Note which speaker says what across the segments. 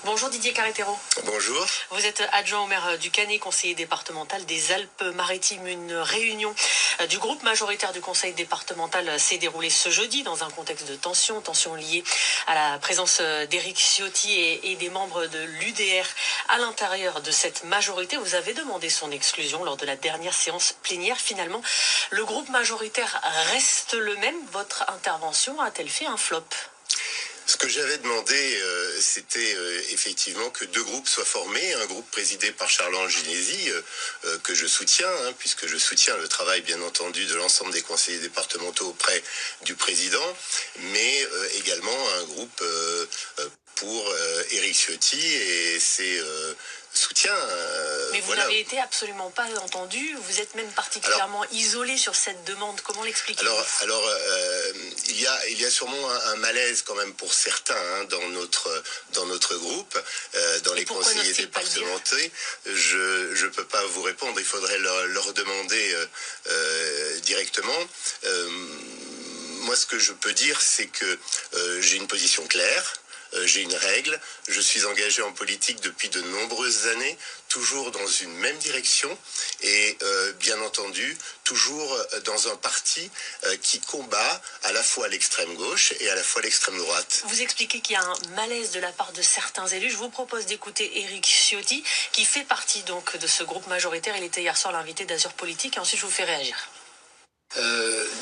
Speaker 1: Bonjour Didier Carretero.
Speaker 2: Bonjour.
Speaker 1: Vous êtes adjoint au maire du Canet, conseiller départemental des Alpes-Maritimes. Une réunion du groupe majoritaire du conseil départemental s'est déroulée ce jeudi dans un contexte de tension liée à la présence d'Éric Ciotti et des membres de l'UDR à l'intérieur de cette majorité. Vous avez demandé son exclusion lors de la dernière séance plénière. Finalement, le groupe majoritaire reste le même. Votre intervention a-t-elle fait un flop ?
Speaker 2: Ce que j'avais demandé, c'était effectivement que deux groupes soient formés. Un groupe présidé par Charles-Ange Ginesi, que je soutiens, puisque je soutiens le travail, bien entendu, de l'ensemble des conseillers départementaux auprès du président, mais également un groupe pour Éric Ciotti et ses soutiens.
Speaker 1: Mais vous n'avez été absolument pas entendu. Vous êtes même particulièrement isolé sur cette demande. Comment l'expliquez-vous ?
Speaker 2: Il y a sûrement un malaise quand même pour certains dans notre groupe, dans les conseillers départementaux. Je peux pas vous répondre. Il faudrait leur demander directement. Moi, ce que je peux dire, c'est que j'ai une position claire. J'ai une règle, je suis engagé en politique depuis de nombreuses années, toujours dans une même direction et bien entendu, toujours dans un parti qui combat à la fois l'extrême gauche et à la fois l'extrême droite.
Speaker 1: Vous expliquez qu'il y a un malaise de la part de certains élus. Je vous propose d'écouter Éric Ciotti, qui fait partie donc de ce groupe majoritaire. Il était hier soir l'invité d'Azur Politique et ensuite je vous fais réagir.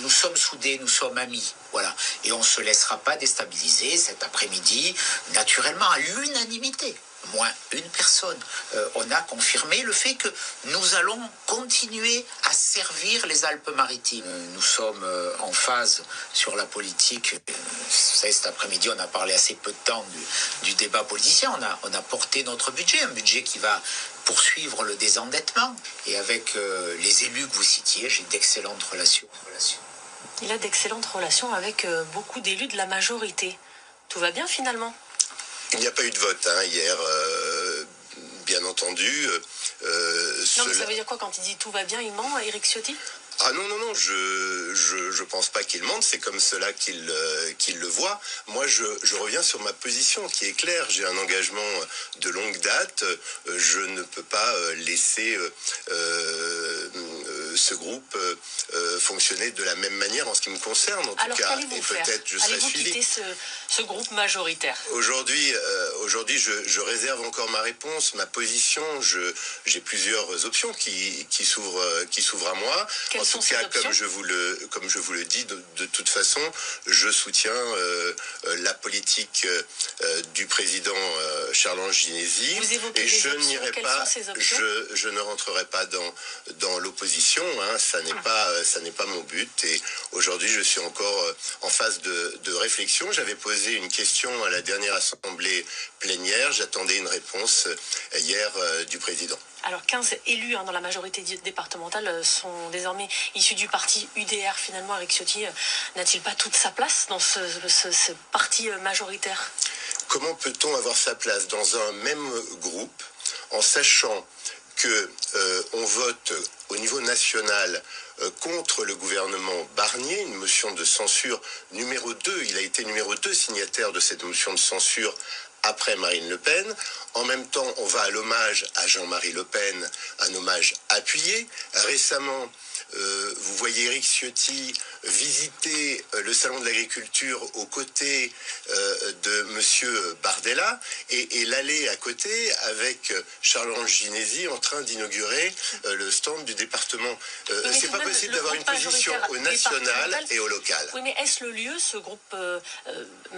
Speaker 3: Nous sommes soudés, nous sommes amis, voilà. Et on ne se laissera pas déstabiliser cet après-midi, naturellement, à l'unanimité. Moins une personne. On a confirmé le fait que nous allons continuer à servir les Alpes-Maritimes. Nous sommes en phase sur la politique. Vous savez, cet après-midi, on a parlé assez peu de temps du débat politicien. On a porté notre budget, un budget qui va poursuivre le désendettement. Et avec les élus que vous citiez, j'ai d'excellentes relations.
Speaker 1: Il a d'excellentes relations avec beaucoup d'élus de la majorité. Tout va bien finalement ?
Speaker 2: Il n'y a pas eu de vote hier, bien entendu.
Speaker 1: Non, mais ça veut dire quoi quand il dit tout va bien, il ment, Éric Ciotti ?
Speaker 2: Ah non, je pense pas qu'il mente, c'est comme cela qu'il le voit. Moi, je reviens sur ma position qui est claire. J'ai un engagement de longue date. Je ne peux pas laisser ce groupe fonctionner de la même manière en ce qui me concerne, en tout cas.
Speaker 1: Qu'allez-vous faire ?
Speaker 2: Peut-être je serai suivi.
Speaker 1: Allez-vous quitter ce groupe majoritaire ?
Speaker 2: Aujourd'hui, je réserve encore ma réponse, ma position. J'ai plusieurs options qui s'ouvrent à moi.
Speaker 1: Quelles sont ces options ?
Speaker 2: Comme je vous le dis, de toute façon, je soutiens la politique du président Charles-Ange Ginesi.
Speaker 1: Vous évoquez des options. Quelles sont ces options ?
Speaker 2: Je ne rentrerai pas dans l'opposition. Ça n'est pas mon but. Et aujourd'hui, je suis encore en phase de réflexion. J'avais posé une question à la dernière assemblée plénière. J'attendais une réponse hier du président.
Speaker 1: Alors 15 élus dans la majorité départementale sont désormais issus du parti UDR. Finalement, Éric Ciotti n'a-t-il pas toute sa place dans ce parti majoritaire ?
Speaker 2: Comment peut-on avoir sa place dans un même groupe en sachant que on vote au niveau national contre le gouvernement Barnier, une motion de censure numéro 2, il a été numéro 2 signataire de cette motion de censure après Marine Le Pen. En même temps, on va à l'hommage à Jean-Marie Le Pen, un hommage appuyé. Récemment, vous voyez Éric Ciotti visiter le salon de l'agriculture aux côtés de monsieur Bardella et l'allée à côté avec Charles-Ange Ginesi en train d'inaugurer le stand du département. C'est pas possible d'avoir une position au national et au local.
Speaker 1: Oui, mais est-ce le lieu, ce groupe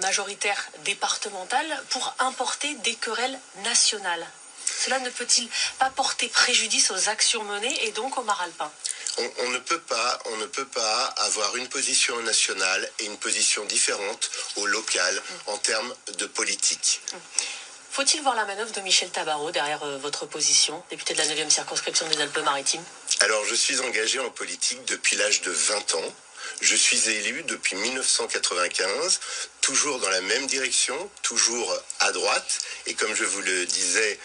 Speaker 1: majoritaire départemental, pour importer des querelles nationales ? Cela ne peut-il pas porter préjudice aux actions menées et donc aux mares alpins ?
Speaker 2: On ne peut pas avoir une position nationale et une position différente au local en termes de politique.
Speaker 1: Faut-il voir la manœuvre de Michel Tabarot derrière votre position, député de la 9e circonscription des Alpes-Maritimes ?
Speaker 2: Alors, je suis engagé en politique depuis l'âge de 20 ans. Je suis élu depuis 1995, toujours dans la même direction, toujours à droite, et comme je vous le disais,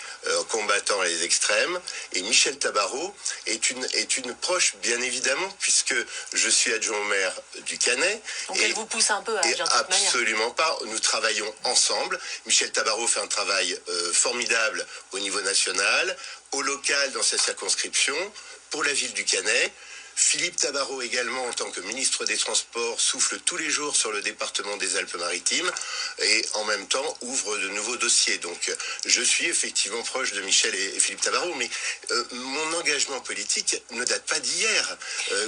Speaker 2: combattant les extrêmes. Et Michel Tabarot est une proche, bien évidemment, puisque je suis adjoint au maire du Canet.
Speaker 1: Donc elle vous pousse un peu à agir de cette manière.
Speaker 2: Absolument pas, nous travaillons ensemble. Michel Tabarot fait un travail formidable au niveau national, au local dans sa circonscription, pour la ville du Canet. Philippe Tabarot également, en tant que ministre des Transports, souffle tous les jours sur le département des Alpes-Maritimes et en même temps ouvre de nouveaux dossiers. Donc je suis effectivement proche de Michel et Philippe Tabarot, mais mon engagement politique ne date pas d'hier,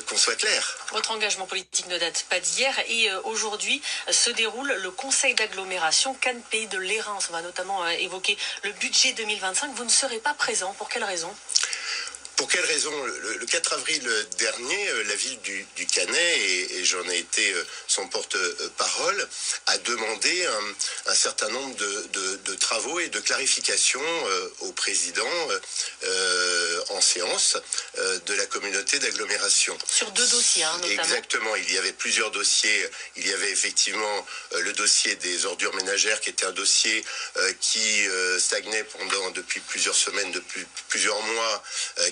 Speaker 2: qu'on soit clair.
Speaker 1: Votre engagement politique ne date pas d'hier et aujourd'hui se déroule le conseil d'agglomération Cannes Pays de l'Érins. On va notamment évoquer le budget 2025. Vous ne serez pas présent, pour quelle raison ?
Speaker 2: Pour quelle raison ? Le 4 avril dernier, la ville du Canet, et j'en ai été son porte-parole, a demandé un certain nombre de travaux et de clarifications au président en séance de la communauté d'agglomération.
Speaker 1: Sur 2 dossiers, notamment.
Speaker 2: Exactement, il y avait plusieurs dossiers. Il y avait effectivement le dossier des ordures ménagères, qui était un dossier qui stagnait depuis plusieurs semaines, depuis plusieurs mois,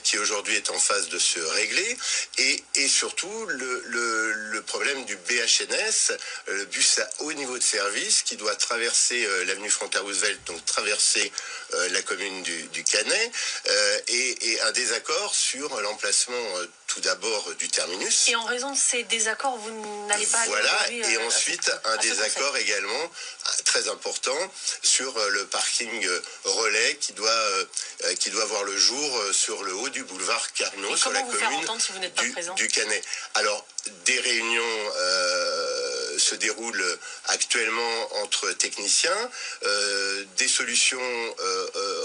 Speaker 2: qui aujourd'hui est en phase de se régler, et surtout le problème du BHNS, le bus à haut niveau de service, qui doit traverser l'avenue Franklin-Roosevelt, donc traverser la commune du Canet, et un désaccord sur l'emplacement tout d'abord du terminus.
Speaker 1: Et en raison de ces désaccords, vous n'allez pas aller
Speaker 2: Voilà, et ensuite un désaccord également très important sur le parking relais qui doit voir le jour sur le haut du boulevard Carnot, sur la commune du Canet. Alors, des réunions se déroulent actuellement entre techniciens. Des solutions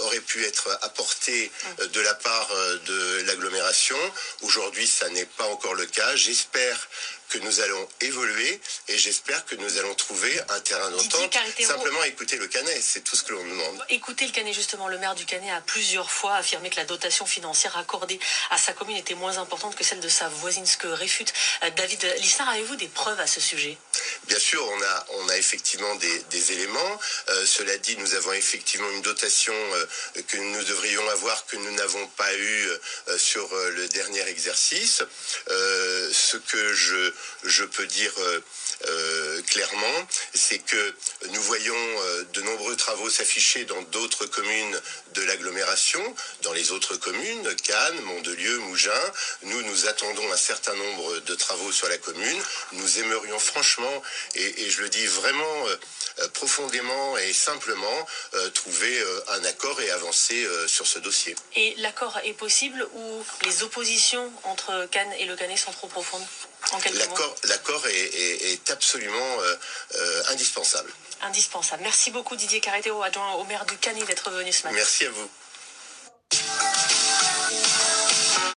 Speaker 2: auraient pu être apportées de la part de l'agglomération. Aujourd'hui, ça n'est pas encore le cas. J'espère que nous allons évoluer et j'espère que nous allons trouver un terrain d'entente. Simplement écouter le Canet, c'est tout ce que l'on demande.
Speaker 1: Écoutez le Canet, justement, le maire du Canet a plusieurs fois affirmé que la dotation financière accordée à sa commune était moins importante que celle de sa voisine, ce que réfute David Lisnard. Avez-vous des preuves à ce sujet ?
Speaker 2: Bien sûr, on a effectivement des éléments. Cela dit, nous avons effectivement une dotation que nous devrions avoir, que nous n'avons pas eu sur le dernier exercice. Ce que je peux dire clairement, c'est que nous voyons de nombreux travaux s'afficher dans d'autres communes de l'agglomération, dans les autres communes, Cannes, Mandelieu, Mougins. Nous attendons un certain nombre de travaux sur la commune. Nous aimerions franchement, et je le dis vraiment profondément et simplement, trouver un accord et avancer sur ce dossier.
Speaker 1: Et l'accord est possible ou les oppositions entre Cannes et le Canet sont trop profondes ?
Speaker 2: L'accord est absolument indispensable.
Speaker 1: Indispensable. Merci beaucoup Didier Carretero, adjoint au maire du Canet, d'être venu ce matin.
Speaker 2: Merci à vous.